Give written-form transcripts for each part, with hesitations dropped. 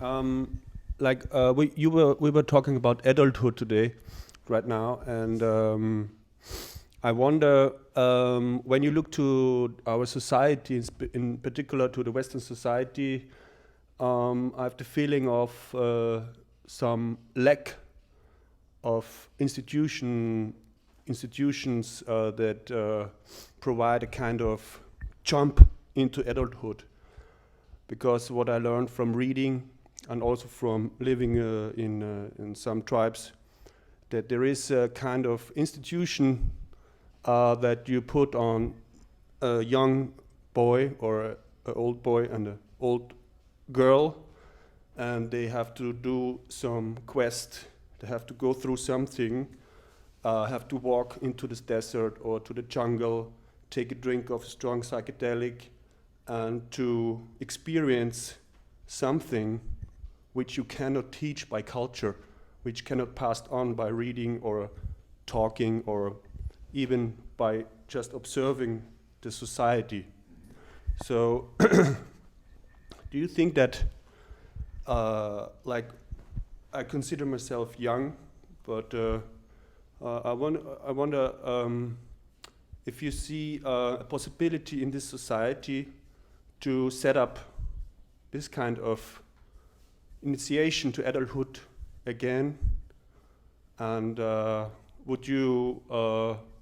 We were talking about adulthood today, right now, and I wonder when you look to our society, in particular to the Western society, I have the feeling of some lack of institutions that provide a kind of jump into adulthood. Because what I learned from reading and also from living in some tribes, that there is a kind of institution that you put on a young boy or an old boy and an old girl, and they have to do some quest. They have to go through something, have to walk into this desert or to the jungle, take a drink of strong psychedelic, and to experience something which you cannot teach by culture, which cannot pass on by reading or talking or even by just observing the society. So, do you think that, I consider myself young, but I wonder if you see a possibility in this society to set up this kind of initiation to adulthood again, and would you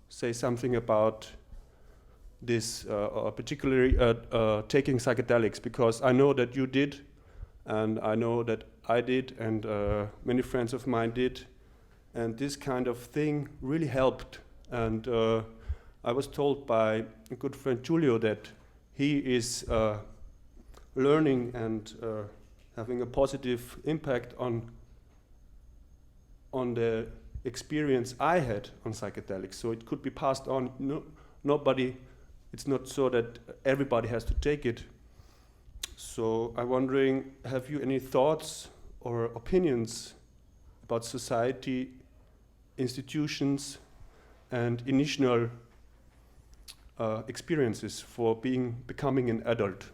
say something about this, particularly taking psychedelics? Because I know that you did, and I know that I did, and many friends of mine did, and this kind of thing really helped. And I was told by a good friend Giulio that he is learning and having a positive impact on the experience I had on psychedelics. So it could be passed on. It's not so that everybody has to take it. So I'm wondering, have you any thoughts or opinions about society, institutions, and initial experiences for becoming an adult?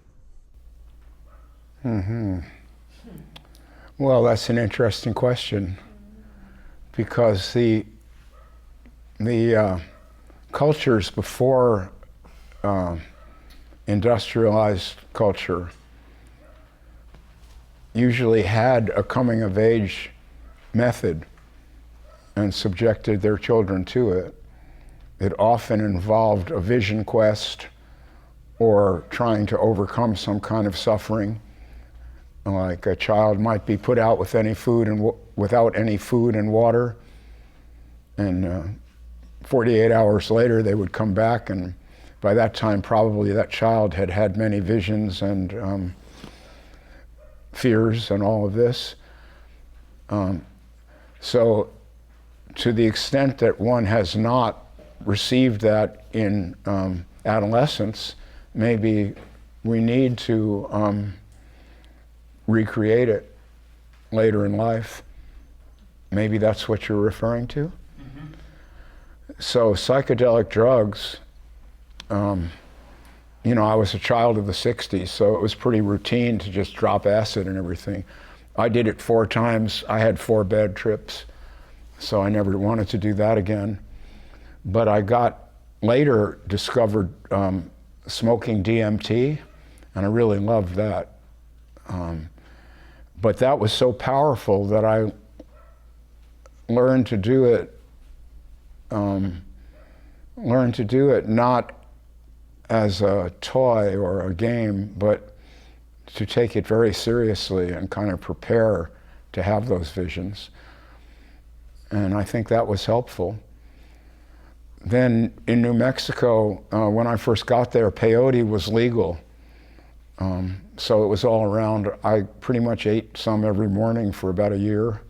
Mm-hmm. Well, that's an interesting question, because the cultures before industrialized culture usually had a coming of age method and subjected their children to it. It often involved a vision quest or trying to overcome some kind of suffering. Like a child might be put out with any food and without any food and water, and 48 hours later they would come back, and by that time probably that child had had many visions and fears and all of this. So to the extent that one has not received that in adolescence, maybe we need to recreate it later in life. Maybe that's what you're referring to? Mm-hmm. So psychedelic drugs, I was a child of the 60s, so it was pretty routine to just drop acid and everything. I did it 4 times. I had 4 bad trips, so I never wanted to do that again. But I later discovered smoking DMT, and I really loved that. But that was so powerful that I learned to do it not as a toy or a game, but to take it very seriously and kind of prepare to have those visions. And I think that was helpful. Then in New Mexico, when I first got there, peyote was legal. So it was all around. I pretty much ate some every morning for about a year,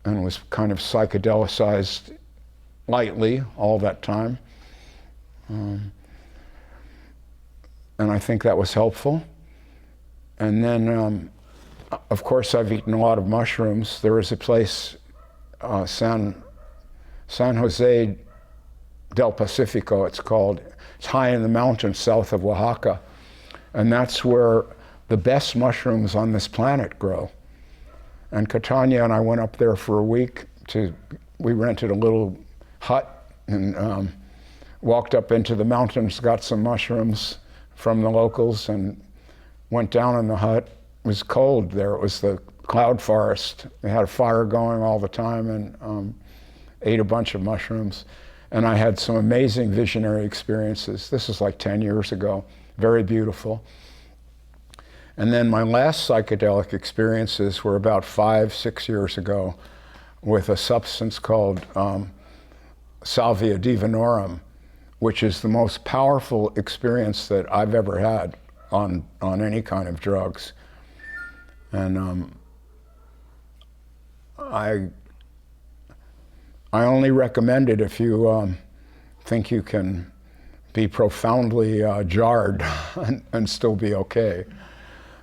and was kind of psychedelicized lightly all that time. And I think that was helpful. And then, of course, I've eaten a lot of mushrooms. There is a place, San Jose del Pacifico, it's called. It's high in the mountains south of Oaxaca. And that's where the best mushrooms on this planet grow. And Catania and I went up there for a week we rented a little hut and walked up into the mountains, got some mushrooms from the locals and went down in the hut. It was cold there. It was the cloud forest. They had a fire going all the time and ate a bunch of mushrooms. And I had some amazing visionary experiences. This is like 10 years ago, very beautiful. And then my last psychedelic experiences were about 5-6 years ago with a substance called Salvia Divinorum, which is the most powerful experience that I've ever had on any kind of drugs. And I only recommend it if you think you can be profoundly jarred and still be okay.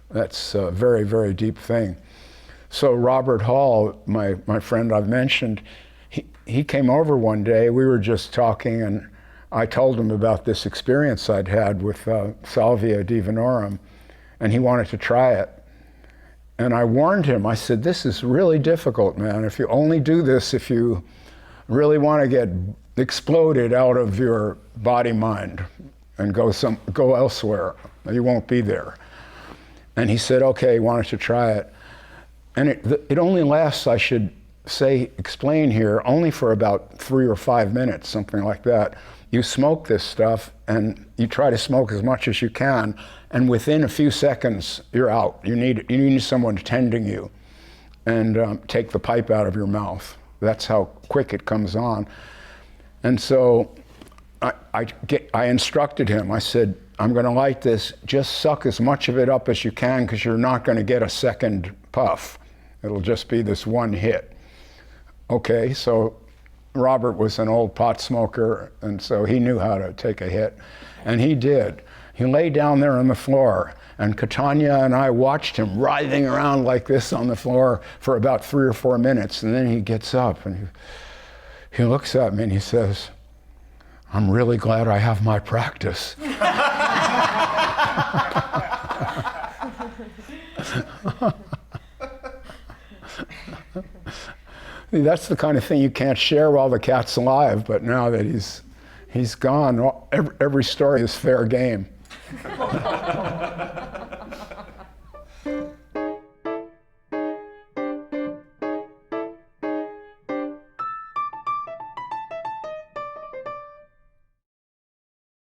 That's a very, very deep thing. So Robert Hall, my friend I've mentioned, he came over one day. We were just talking, and I told him about this experience I'd had with Salvia Divinorum, and he wanted to try it. And I warned him. I said, this is really difficult, man. If you only do this if you really want to get exploded out of your body-mind and go elsewhere, you won't be there. And he said, okay, he wanted to try it. And it only lasts, I should explain here, only for about 3 or 5 minutes, something like that. You smoke this stuff and you try to smoke as much as you can, and within a few seconds, you're out. You need someone tending you and take the pipe out of your mouth. That's how quick it comes on. And so I instructed him. I said, I'm going to light this. Just suck as much of it up as you can, because you're not going to get a second puff. It'll just be this one hit. Okay, so Robert was an old pot smoker, and so he knew how to take a hit. And he did. He lay down there on the floor, and Catania and I watched him writhing around like this on the floor for about 3 or 4 minutes. And then he gets up and he looks at me and he says, I'm really glad I have my practice. That's the kind of thing you can't share while the cat's alive, but now that he's gone, every story is fair game.